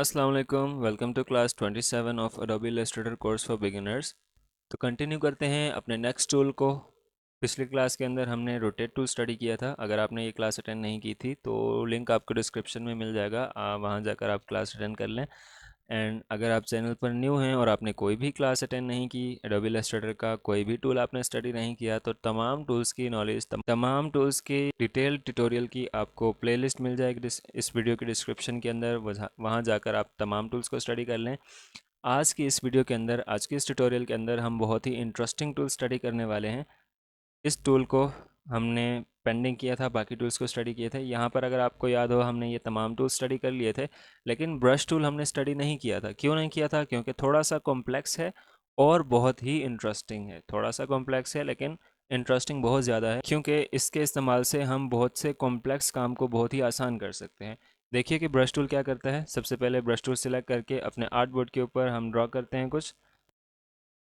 अस्सलाम वालेकुम, welcome to class 27 of Adobe Illustrator course for beginners. तो कंटिन्यू करते हैं अपने नेक्स्ट टूल को। पिछली क्लास के अंदर हमने रोटेट टूल स्टडी किया था। अगर आपने ये क्लास अटेंड नहीं की थी तो लिंक आपको डिस्क्रिप्शन में मिल जाएगा, वहाँ जाकर आप क्लास अटेंड कर लें। एंड अगर आप चैनल पर न्यू हैं और आपने कोई भी क्लास अटेंड नहीं की, एडोबी इलस्ट्रेटर का कोई भी टूल आपने स्टडी नहीं किया, तो तमाम टूल्स की नॉलेज, तमाम टूल्स की डिटेल ट्यूटोरियल की आपको प्लेलिस्ट मिल जाएगी इस वीडियो के डिस्क्रिप्शन के अंदर। वहाँ जाकर आप तमाम टूल्स को स्टडी कर लें। आज की इस वीडियो के अंदर, आज के इस ट्यूटोरियल के अंदर हम बहुत ही इंटरेस्टिंग टूल स्टडी करने वाले हैं। इस टूल को हमने पेंडिंग किया था, बाकी टूल्स को स्टडी किए थे। यहाँ पर अगर आपको याद हो, हमने ये तमाम टूल स्टडी कर लिए थे, लेकिन ब्रश टूल हमने स्टडी नहीं किया था। क्यों नहीं किया था? क्योंकि थोड़ा सा कॉम्प्लेक्स है और बहुत ही इंटरेस्टिंग है। थोड़ा सा कॉम्प्लेक्स है लेकिन इंटरेस्टिंग बहुत ज़्यादा है, क्योंकि इसके इस्तेमाल से हम बहुत से कॉम्प्लेक्स काम को बहुत ही आसान कर सकते हैं। देखिए कि ब्रश टूल क्या करता है। सबसे पहले ब्रश टूल सिलेक्ट करके अपने आर्ट बोर्ड के ऊपर हम ड्रॉ करते हैं कुछ।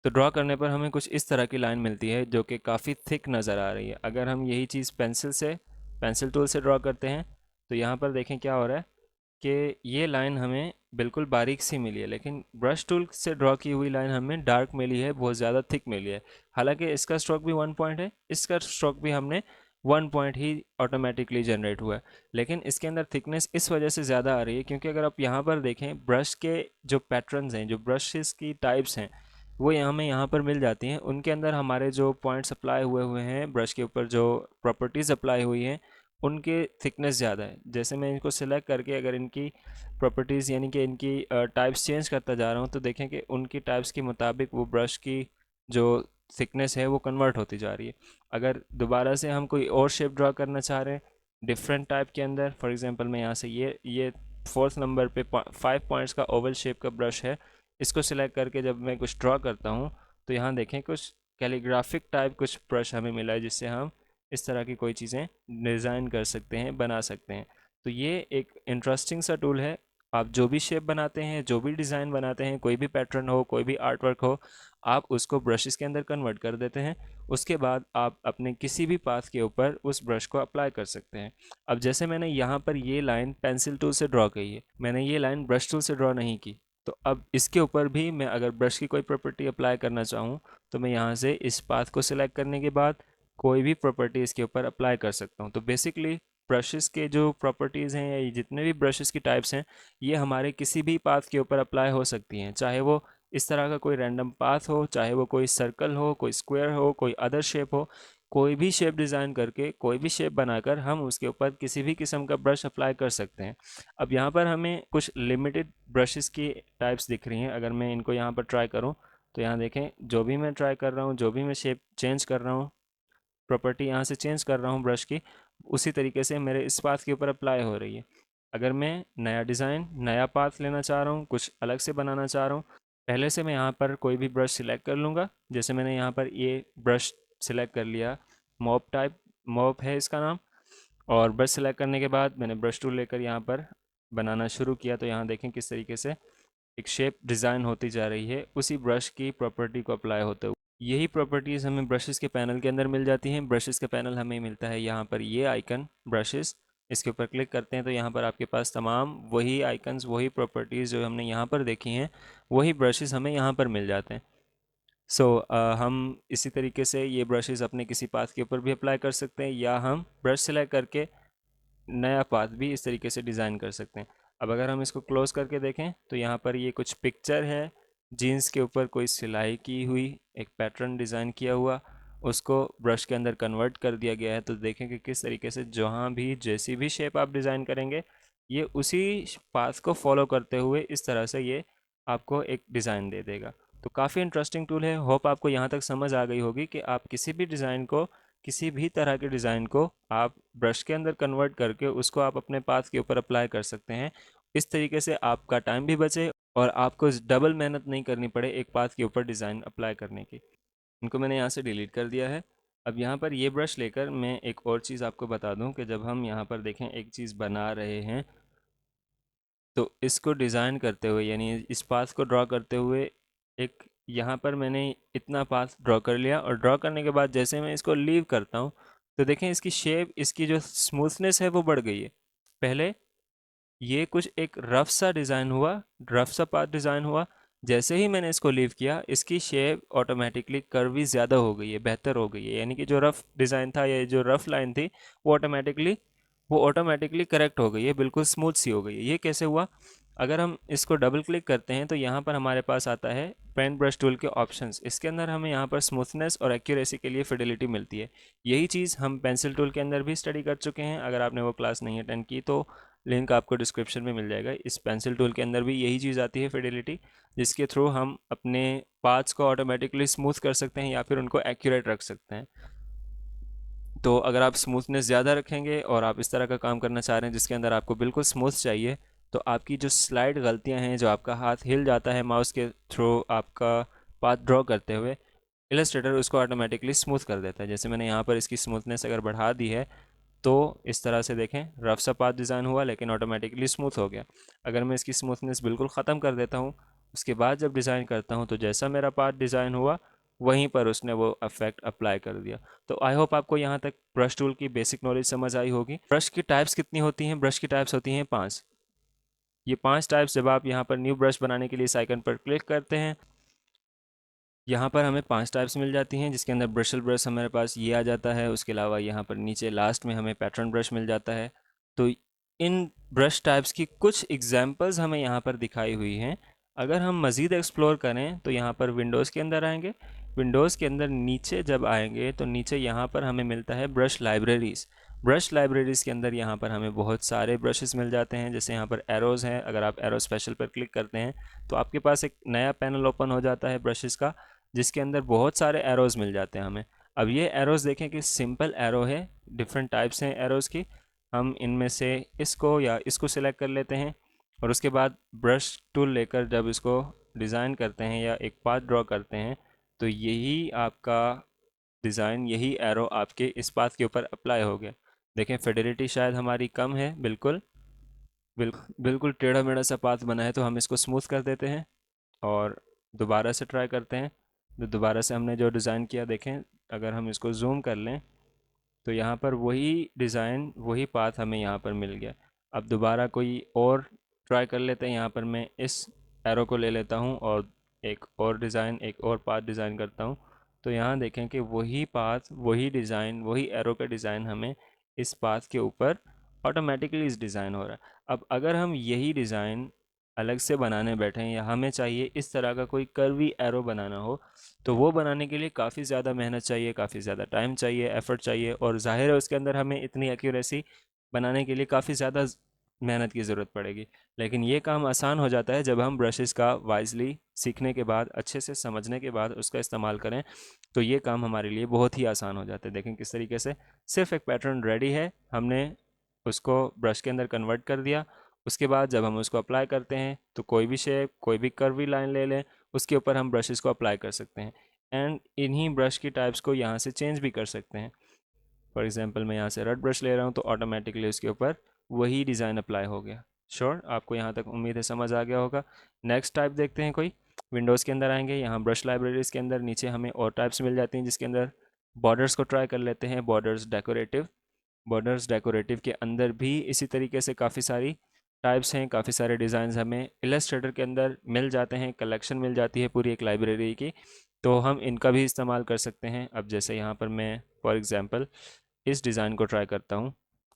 तो ड्रॉ करने पर हमें कुछ इस तरह की लाइन मिलती है जो कि काफ़ी थिक नज़र आ रही है। अगर हम यही चीज़ पेंसिल टूल से ड्रॉ करते हैं तो यहाँ पर देखें क्या हो रहा है कि ये लाइन हमें बिल्कुल बारीक सी मिली है, लेकिन ब्रश टूल से ड्रॉ की हुई लाइन हमें डार्क मिली है, बहुत ज़्यादा थिक मिली है। हालांकि इसका स्ट्रोक भी 1 पॉइंट है, इसका स्ट्रोक भी हमने 1 पॉइंट ही ऑटोमेटिकली जनरेट हुआ है, लेकिन इसके अंदर थिकनेस इस वजह से ज़्यादा आ रही है क्योंकि अगर आप यहाँ पर देखें, ब्रश के जो पैटर्न्स हैं, जो ब्रशेस की टाइप्स हैं, वो हमें यहाँ पर मिल जाती हैं। उनके अंदर हमारे जो पॉइंट्स अप्लाई हुए हुए हैं, ब्रश के ऊपर जो प्रॉपर्टीज़ अप्लाई हुई हैं, उनके थिकनेस ज़्यादा है। जैसे मैं इनको सिलेक्ट करके अगर इनकी प्रॉपर्टीज़ यानी कि इनकी टाइप्स चेंज करता जा रहा हूँ, तो देखें कि उनकी टाइप्स के मुताबिक वो ब्रश की जो थिकनेस है वो कन्वर्ट होती जा रही है। अगर दोबारा से हम कोई और शेप ड्रॉ करना चाह रहे हैं डिफरेंट टाइप के अंदर, फॉर एग्जांपल मैं यहाँ से ये फोर्थ नंबर पे 5 पॉइंट्स का ओवल शेप का ब्रश है, इसको सिलेक्ट करके जब मैं कुछ ड्रॉ करता हूँ तो यहाँ देखें कुछ कैलीग्राफिक टाइप कुछ ब्रश हमें मिला है, जिससे हम इस तरह की कोई चीज़ें डिज़ाइन कर सकते हैं, बना सकते हैं। तो ये एक इंटरेस्टिंग सा टूल है। आप जो भी शेप बनाते हैं, जो भी डिज़ाइन बनाते हैं, कोई भी पैटर्न हो, कोई भी आर्ट वर्क हो, आप उसको ब्रशेस के अंदर कन्वर्ट कर देते हैं। उसके बाद आप अपने किसी भी पाथ के ऊपर उस ब्रश को अप्लाई कर सकते हैं। अब जैसे मैंने यहाँ पर ये लाइन पेंसिल टूल से ड्रॉ की है, मैंने ये लाइन ब्रश टूल से ड्रॉ नहीं की। तो अब इसके ऊपर भी मैं अगर ब्रश की कोई प्रॉपर्टी अप्लाई करना चाहूँ, तो मैं यहाँ से इस पाथ को सिलेक्ट करने के बाद कोई भी प्रॉपर्टी इसके ऊपर अप्लाई कर सकता हूँ। तो बेसिकली ब्रशेस के जो प्रॉपर्टीज़ हैं या ये जितने भी ब्रशेस की टाइप्स हैं, ये हमारे किसी भी पाथ के ऊपर अप्लाई हो सकती हैं। चाहे वो इस तरह का कोई रैंडम पाथ हो, चाहे वो कोई सर्कल हो, कोई स्क्वायर हो, कोई अदर शेप हो, कोई भी शेप डिज़ाइन करके, कोई भी शेप बनाकर हम उसके ऊपर किसी भी किस्म का ब्रश अप्लाई कर सकते हैं। अब यहाँ पर हमें कुछ लिमिटेड ब्रशेस की टाइप्स दिख रही हैं। अगर मैं इनको यहाँ पर ट्राई करूँ तो यहाँ देखें, जो भी मैं ट्राई कर रहा हूँ, जो भी मैं शेप चेंज कर रहा हूँ, प्रॉपर्टी यहाँ से चेंज कर रहा हूँ ब्रश की, उसी तरीके से मेरे इस पाथ के ऊपर अप्लाई हो रही है। अगर मैं नया डिज़ाइन, नया पाथ लेना चाह रहा हूँ, कुछ अलग से बनाना चाह रहा हूँ, पहले से मैं यहाँ पर कोई भी ब्रश सिलेक्ट कर लूँगा। जैसे मैंने यहाँ पर ये ब्रश सिलेक्ट कर लिया, मॉप है इसका नाम। और ब्रश सेलेक्ट करने के बाद मैंने ब्रश टूल लेकर यहाँ पर बनाना शुरू किया, तो यहाँ देखें किस तरीके से एक शेप डिज़ाइन होती जा रही है उसी ब्रश की प्रॉपर्टी को अप्लाई होते हुए। यही प्रॉपर्टीज़ हमें ब्रशेस के पैनल के अंदर मिल जाती हैं। ब्रशेस का पैनल हमें मिलता है यहाँ पर, ये आइकन ब्रशेस, इसके ऊपर क्लिक करते हैं तो यहाँ पर आपके पास तमाम वही आइकन्स, वही प्रॉपर्टीज़ जो हमने यहाँ पर देखी हैं, वही ब्रशेस हमें यहाँ पर मिल जाते हैं। हम इसी तरीके से ये ब्रशेस अपने किसी पाथ के ऊपर भी अप्लाई कर सकते हैं, या हम ब्रश सेलेक्ट करके नया पाथ भी इस तरीके से डिज़ाइन कर सकते हैं। अब अगर हम इसको क्लोज करके देखें तो यहाँ पर ये कुछ पिक्चर है, जीन्स के ऊपर कोई सिलाई की हुई, एक पैटर्न डिज़ाइन किया हुआ, उसको ब्रश के अंदर कन्वर्ट कर दिया गया है। तो देखें कि किस तरीके से जहाँ भी जैसी भी शेप आप डिज़ाइन करेंगे, ये उसी पाथ को फॉलो करते हुए इस तरह से ये आपको एक डिज़ाइन दे देगा। तो काफ़ी इंटरेस्टिंग टूल है। होप आपको यहाँ तक समझ आ गई होगी कि आप किसी भी डिज़ाइन को, किसी भी तरह के डिज़ाइन को आप ब्रश के अंदर कन्वर्ट करके उसको आप अपने पाथ के ऊपर अप्लाई कर सकते हैं। इस तरीके से आपका टाइम भी बचे और आपको डबल मेहनत नहीं करनी पड़े एक पाथ के ऊपर डिज़ाइन अप्लाई करने की। इनको मैंने यहाँ से डिलीट कर दिया है। अब यहाँ पर ये ब्रश लेकर मैं एक और चीज़ आपको बता दूँ कि जब हम यहाँ पर देखें एक चीज़ बना रहे हैं, तो इसको डिज़ाइन करते हुए यानी इस पाथ को ड्रॉ करते हुए, एक यहाँ पर मैंने इतना पाथ ड्रॉ कर लिया, और ड्रॉ करने के बाद जैसे मैं इसको लीव करता हूँ तो देखें इसकी शेप, इसकी जो स्मूथनेस है वो बढ़ गई है। पहले ये कुछ एक रफ सा डिज़ाइन हुआ, रफ सा पाथ डिज़ाइन हुआ। जैसे ही मैंने इसको लीव किया, इसकी शेप ऑटोमेटिकली कर्वी ज़्यादा हो गई है, बेहतर हो गई है। यानी कि जो रफ डिज़ाइन था या जो रफ लाइन थी वो ऑटोमेटिकली करेक्ट हो गई है, बिल्कुल स्मूथ सी हो गई है। ये कैसे हुआ? अगर हम इसको डबल क्लिक करते हैं तो यहाँ पर हमारे पास आता है पेंट ब्रश टूल के ऑप्शंस। इसके अंदर हमें यहाँ पर स्मूथनेस और एक्यूरेसी के लिए फिडेलिटी मिलती है। यही चीज़ हम पेंसिल टूल के अंदर भी स्टडी कर चुके हैं। अगर आपने वो क्लास नहीं अटेंड की तो लिंक आपको डिस्क्रिप्शन में मिल जाएगा। इस पेंसिल टूल के अंदर भी यही चीज़ आती है, फिडेलिटी, जिसके थ्रू हम अपने पार्ट्स को ऑटोमेटिकली स्मूथ कर सकते हैं या फिर उनको एक्यूरेट रख सकते हैं। तो अगर आप स्मूथनेस ज़्यादा रखेंगे और आप इस तरह का काम करना चाह रहे हैं जिसके अंदर आपको बिल्कुल स्मूथ चाहिए, तो आपकी जो स्लाइड गलतियां हैं, जो आपका हाथ हिल जाता है माउस के थ्रू आपका पाथ ड्रॉ करते हुए, इलस्ट्रेटर उसको ऑटोमेटिकली स्मूथ कर देता है। जैसे मैंने यहाँ पर इसकी स्मूथनेस अगर बढ़ा दी है तो इस तरह से देखें, रफ सा पाथ डिज़ाइन हुआ लेकिन ऑटोमेटिकली स्मूथ हो गया। अगर मैं इसकी स्मूथनेस बिल्कुल ख़त्म कर देता हूँ, उसके बाद जब डिज़ाइन करता हूँ, तो जैसा मेरा पाथ डिज़ाइन हुआ वहीं पर उसने वो इफेक्ट अप्लाई कर दिया। तो आई होप आपको यहाँ तक ब्रश टूल की बेसिक नॉलेज समझ आई होगी। ब्रश की टाइप्स कितनी होती हैं? ब्रश की टाइप्स होती हैं 5। ये 5 टाइप्स जब आप यहाँ पर न्यू ब्रश बनाने के लिए इस आइकन पर क्लिक करते हैं, यहाँ पर हमें 5 टाइप्स मिल जाती हैं, जिसके अंदर ब्रशल ब्रश हमारे पास ये आ जाता है। उसके अलावा यहाँ पर नीचे लास्ट में हमें पैटर्न ब्रश मिल जाता है। तो इन ब्रश टाइप्स की कुछ एग्जांपल्स हमें यहाँ पर दिखाई हुई हैं। अगर हम मज़ीद एक्सप्लोर करें तो यहाँ पर विंडोज़ के अंदर आएंगे। विंडोज़ के अंदर नीचे जब आएंगे तो नीचे यहाँ पर हमें मिलता है ब्रश लाइब्रेरीज़। ब्रश लाइब्रेरीज़ के अंदर यहाँ पर हमें बहुत सारे ब्रशेस मिल जाते हैं। जैसे यहाँ पर एरोज़ हैं, अगर आप एरो स्पेशल पर क्लिक करते हैं तो आपके पास एक नया पैनल ओपन हो जाता है ब्रशेस का, जिसके अंदर बहुत सारे एरोज़ मिल जाते हैं हमें। अब ये एरोज़ देखें कि सिंपल एरो है, डिफरेंट टाइप्स हैं एरोज़ की। हम इनमें से इसको या इसको सिलेक्ट कर लेते हैं और उसके बाद ब्रश टूल लेकर जब इसको डिज़ाइन करते हैं या एक पाथ ड्रॉ करते हैं, तो यही आपका डिज़ाइन, यही एरो आपके इस पाथ के ऊपर अप्लाई हो गया। देखें फिडेलिटी शायद हमारी कम है, बिल्कुल टेढ़ा मेढ़ा सा पाथ बना है, तो हम इसको स्मूथ कर देते हैं और दोबारा से ट्राई करते हैं। तो दोबारा से हमने जो डिज़ाइन किया, देखें अगर हम इसको जूम कर लें तो यहाँ पर वही डिज़ाइन, वही पाथ हमें यहाँ पर मिल गया। अब दोबारा कोई और ट्राई कर लेते हैं। यहाँ पर मैं इस एरो को ले लेता हूँ और एक और डिज़ाइन, एक और पाथ डिज़ाइन करता हूँ। तो यहाँ देखें कि वही पाथ, वही डिज़ाइन, वही एरो का डिज़ाइन हमें इस पाथ के ऊपर ऑटोमेटिकली इस डिज़ाइन हो रहा है। अब अगर हम यही डिज़ाइन अलग से बनाने बैठें या हमें चाहिए इस तरह का कोई कर्वी एरो बनाना हो, तो वो बनाने के लिए काफ़ी ज़्यादा मेहनत चाहिए, काफ़ी ज़्यादा टाइम चाहिए, एफ़र्ट चाहिए, और ज़ाहिर है उसके अंदर हमें इतनी एक्यूरेसी बनाने के लिए काफ़ी ज़्यादा मेहनत की ज़रूरत पड़ेगी। लेकिन ये काम आसान हो जाता है जब हम ब्रशेस का वाइजली सीखने के बाद, अच्छे से समझने के बाद उसका इस्तेमाल करें, तो ये काम हमारे लिए बहुत ही आसान हो जाता है। देखें किस तरीके से सिर्फ एक पैटर्न रेडी है, हमने उसको ब्रश के अंदर कन्वर्ट कर दिया। उसके बाद जब हम उसको अप्लाई करते हैं तो कोई भी शेप, कोई भी कर्वी लाइन ले लें, उसके ऊपर हम ब्रशेस को अप्लाई कर सकते हैं एंड इन्हीं ब्रश की टाइप्स को यहाँ से चेंज भी कर सकते हैं। फॉर एग्जांपल मैं यहाँ से रेड ब्रश ले रहा हूँ तो ऑटोमेटिकली उसके ऊपर वही डिज़ाइन अप्लाई हो गया। श्योर, आपको यहाँ तक उम्मीद है समझ आ गया होगा। नेक्स्ट टाइप देखते हैं कोई। विंडोज़ के अंदर आएंगे, यहाँ ब्रश लाइब्रेरीज़ के अंदर नीचे हमें और टाइप्स मिल जाती हैं, जिसके अंदर बॉर्डर्स को ट्राई कर लेते हैं। बॉर्डर्स डेकोरेटिव के अंदर भी इसी तरीके से काफ़ी सारी टाइप्स हैं, काफ़ी सारे डिज़ाइंस हमें इलस्ट्रेटर के अंदर मिल जाते हैं, कलेक्शन मिल जाती है पूरी एक लाइब्रेरी की। तो हम इनका भी इस्तेमाल कर सकते हैं। अब जैसे यहाँ पर मैं फॉर एग्ज़ाम्पल इस डिज़ाइन को ट्राई करता हूँ।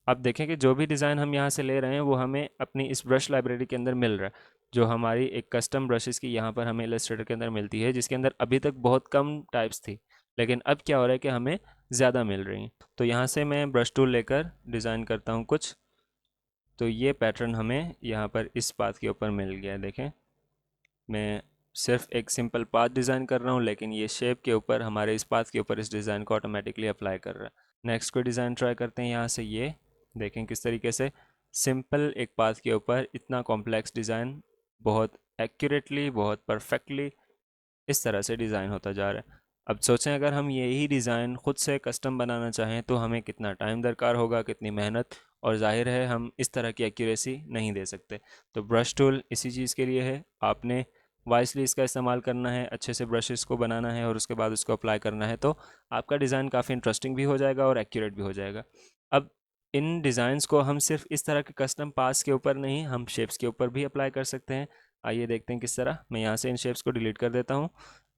अब देखें कि जो भी डिज़ाइन हम यहाँ से ले रहे हैं वो हमें अपनी इस ब्रश लाइब्रेरी के अंदर मिल रहा है। जो हमारी एक कस्टम ब्रशेस की यहाँ पर हमें इलस्ट्रेटर के अंदर मिलती है, जिसके अंदर अभी तक बहुत कम टाइप्स थी, लेकिन अब क्या हो रहा है कि हमें ज़्यादा मिल रही हैं। तो यहाँ से मैं ब्रश टूल लेकर डिज़ाइन करता हूँ कुछ। तो ये पैटर्न हमें यहाँ पर इस पाथ के ऊपर मिल गया है। देखें मैं सिर्फ एक सिंपल पाथ डिज़ाइन कर रहा हूँ, लेकिन ये शेप के ऊपर, हमारे इस पाथ के ऊपर इस डिज़ाइन को ऑटोमेटिकली अप्लाई कर रहा है। नेक्स्ट कोई डिज़ाइन ट्राई करते हैं। यहाँ से ये देखें किस तरीके से सिंपल एक पाथ के ऊपर इतना कॉम्प्लेक्स डिज़ाइन बहुत एक्यूरेटली, बहुत परफेक्टली इस तरह से डिज़ाइन होता जा रहा है। अब सोचें अगर हम यही डिज़ाइन ख़ुद से कस्टम बनाना चाहें तो हमें कितना टाइम दरकार होगा, कितनी मेहनत, और ज़ाहिर है हम इस तरह की एक्यूरेसी नहीं दे सकते। तो ब्रश टूल इसी चीज़ के लिए है। आपने वाइसली इसका इस्तेमाल करना है, अच्छे से ब्रशेस को बनाना है और उसके बाद उसको अप्लाई करना है, तो आपका डिज़ाइन काफ़ी इंटरेस्टिंग भी हो जाएगा और एक्यूरेट भी हो जाएगा। अब इन डिज़ाइंस को हम सिर्फ इस तरह के कस्टम पास के ऊपर नहीं, हम शेप्स के ऊपर भी अप्लाई कर सकते हैं। आइए देखते हैं किस तरह। मैं यहाँ से इन शेप्स को डिलीट कर देता हूँ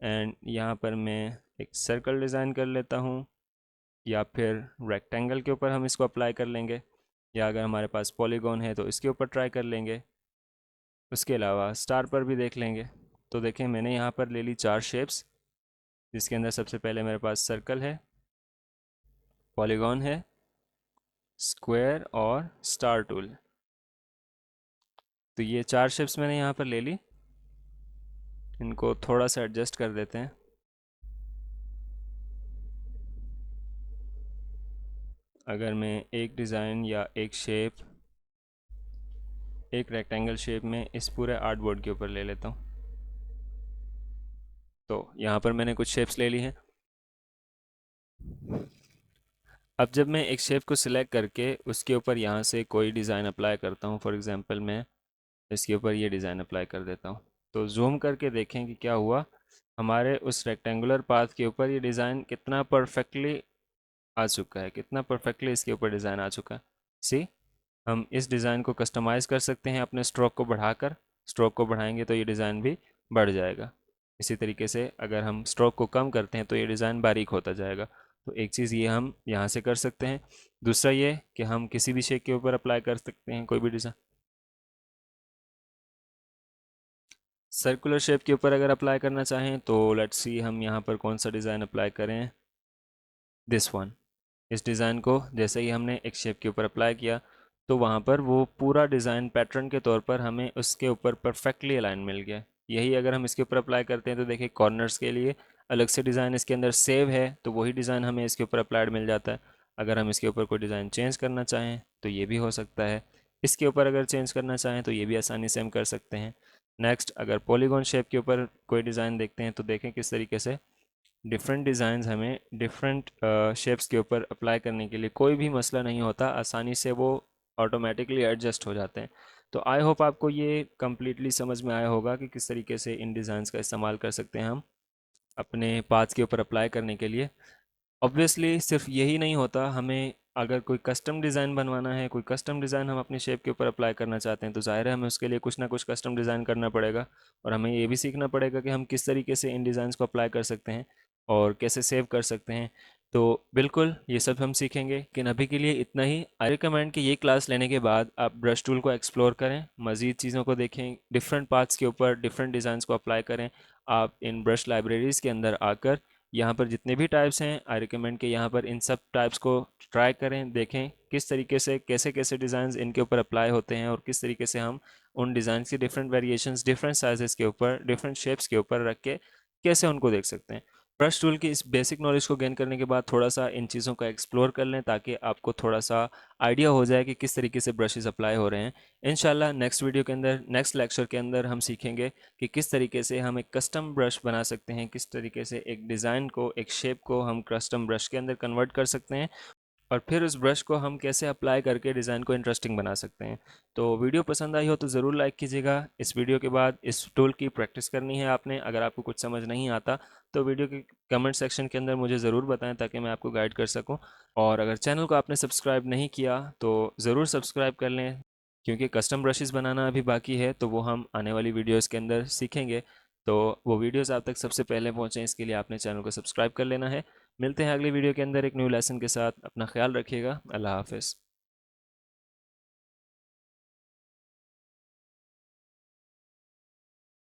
एंड यहाँ पर मैं एक सर्कल डिज़ाइन कर लेता हूँ, या फिर रेक्टेंगल के ऊपर हम इसको अप्लाई कर लेंगे, या अगर हमारे पास पॉलीगॉन है तो इसके ऊपर ट्राई कर लेंगे। उसके अलावा स्टार पर भी देख लेंगे। तो देखें, मैंने यहाँ पर ले ली 4 शेप्स, जिसके अंदर सबसे पहले मेरे पास सर्कल है, पॉलीगॉन है, स्क्वायर और स्टार टूल। तो ये 4 शेप्स मैंने यहाँ पर ले ली। इनको थोड़ा सा एडजस्ट कर देते हैं। अगर मैं एक डिज़ाइन या एक शेप, एक रेक्टेंगल शेप में इस पूरे आर्टबोर्ड के ऊपर ले लेता हूँ। तो यहाँ पर मैंने कुछ शेप्स ले ली हैं। अब जब मैं एक शेप को सिलेक्ट करके उसके ऊपर यहाँ से कोई डिज़ाइन अप्लाई करता हूँ, फॉर एग्जांपल मैं इसके ऊपर ये डिज़ाइन अप्लाई कर देता हूँ, तो जूम करके देखें कि क्या हुआ। हमारे उस रेक्टेंगुलर पाथ के ऊपर ये डिज़ाइन कितना परफेक्टली आ चुका है, कितना परफेक्टली इसके ऊपर डिज़ाइन आ चुका है। सी, हम इस डिज़ाइन को कस्टमाइज़ कर सकते हैं अपने स्ट्रोक को बढ़ाकर। स्ट्रोक को बढ़ाएंगे तो ये डिज़ाइन भी बढ़ जाएगा। इसी तरीके से अगर हम स्ट्रोक को कम करते हैं तो ये डिज़ाइन बारीक होता जाएगा। तो एक चीज़ ये हम यहाँ से कर सकते हैं। दूसरा ये कि हम किसी भी शेप के ऊपर अप्लाई कर सकते हैं कोई भी डिज़ाइन। सर्कुलर शेप के ऊपर अगर अप्लाई करना चाहें तो लेट्स सी हम यहाँ पर कौन सा डिज़ाइन अप्लाई करें, दिस वन। इस डिज़ाइन को जैसे ही हमने एक शेप के ऊपर अप्लाई किया तो वहाँ पर वो पूरा डिज़ाइन पैटर्न के तौर पर हमें उसके ऊपर परफेक्टली अलाइन मिल गया। यही अगर हम इसके ऊपर अप्लाई करते हैं तो देखिए, कॉर्नर्स के लिए अलग से डिज़ाइन इसके अंदर सेव है, तो वही डिज़ाइन हमें इसके ऊपर अप्लाइड मिल जाता है। अगर हम इसके ऊपर कोई डिज़ाइन चेंज करना चाहें तो ये भी हो सकता है। इसके ऊपर अगर चेंज करना चाहें तो ये भी आसानी से हम कर सकते हैं। नेक्स्ट, अगर पॉलीगॉन शेप के ऊपर कोई डिज़ाइन देखते हैं तो देखें किस तरीके से डिफरेंट डिज़ाइंस हमें डिफरेंट शेप्स के ऊपर अप्लाई करने के लिए कोई भी मसला नहीं होता, आसानी से वो ऑटोमेटिकली एडजस्ट हो जाते हैं। तो आई होप आपको ये कम्प्लीटली समझ में आया होगा कि किस तरीके से इन डिज़ाइंस का इस्तेमाल कर सकते हैं हम अपने पार्ट्स के ऊपर अप्लाई करने के लिए। ऑब्वियसली सिर्फ यही नहीं होता, हमें अगर कोई कस्टम डिज़ाइन बनवाना है, कोई कस्टम डिज़ाइन हम अपनी शेप के ऊपर अप्लाई करना चाहते हैं, तो ज़ाहिर है हमें उसके लिए कुछ ना कुछ कस्टम डिज़ाइन करना पड़ेगा। और हमें ये भी सीखना पड़ेगा कि हम किस तरीके से इन डिज़ाइंस को अप्लाई कर सकते हैं और कैसे सेव कर सकते हैं। तो बिल्कुल ये सब हम सीखेंगे, लेकिन अभी के लिए इतना ही। आई रिकमेंड कि ये क्लास लेने के बाद आप ब्रश टूल को एक्सप्लोर करें, मज़ीद चीज़ों को देखें, डिफरेंट पार्ट्स के ऊपर डिफरेंट डिज़ाइंस को अप्लाई करें। आप इन ब्रश लाइब्रेरीज़ के अंदर आकर यहाँ पर जितने भी टाइप्स हैं, आई रिकमेंड कि यहाँ पर इन सब टाइप्स को ट्राई करें, देखें किस तरीके से कैसे कैसे डिज़ाइंस इनके ऊपर अप्लाई होते हैं और किस तरीके से हम उन डिज़ाइन की डिफरेंट वेरिएशंस डिफरेंट साइजेस के ऊपर डिफरेंट शेप्स के ऊपर रख के कैसे उनको देख सकते हैं। ब्रश टूल की इस बेसिक नॉलेज को गेन करने के बाद थोड़ा सा इन चीज़ों का एक्सप्लोर कर लें, ताकि आपको थोड़ा सा आइडिया हो जाए कि किस तरीके से ब्रशेस अप्लाई हो रहे हैं। इंशाल्लाह नेक्स्ट वीडियो के अंदर, नेक्स्ट लेक्चर के अंदर हम सीखेंगे कि किस तरीके से हम एक कस्टम ब्रश बना सकते हैं, किस तरीके से एक डिज़ाइन को, एक शेप को हम कस्टम ब्रश के अंदर कन्वर्ट कर सकते हैं, और फिर उस ब्रश को हम कैसे अप्लाई करके डिज़ाइन को इंटरेस्टिंग बना सकते हैं। तो वीडियो पसंद आई हो तो ज़रूर लाइक कीजिएगा। इस वीडियो के बाद इस टूल की प्रैक्टिस करनी है आपने। अगर आपको कुछ समझ नहीं आता तो वीडियो के कमेंट सेक्शन के अंदर मुझे ज़रूर बताएं, ताकि मैं आपको गाइड कर सकूं। और अगर चैनल को आपने सब्सक्राइब नहीं किया तो ज़रूर सब्सक्राइब कर लें, क्योंकि कस्टम ब्रशेस बनाना अभी बाकी है, तो वो हम आने वाली वीडियोज़ के अंदर सीखेंगे। तो वो वीडियोज़ आप तक सबसे पहले पहुँचें, इसके लिए आपने चैनल को सब्सक्राइब कर लेना है। मिलते हैं अगली वीडियो के अंदर एक न्यू लेसन के साथ। अपना ख्याल रखिएगा। अल्लाह हाफ़िज़।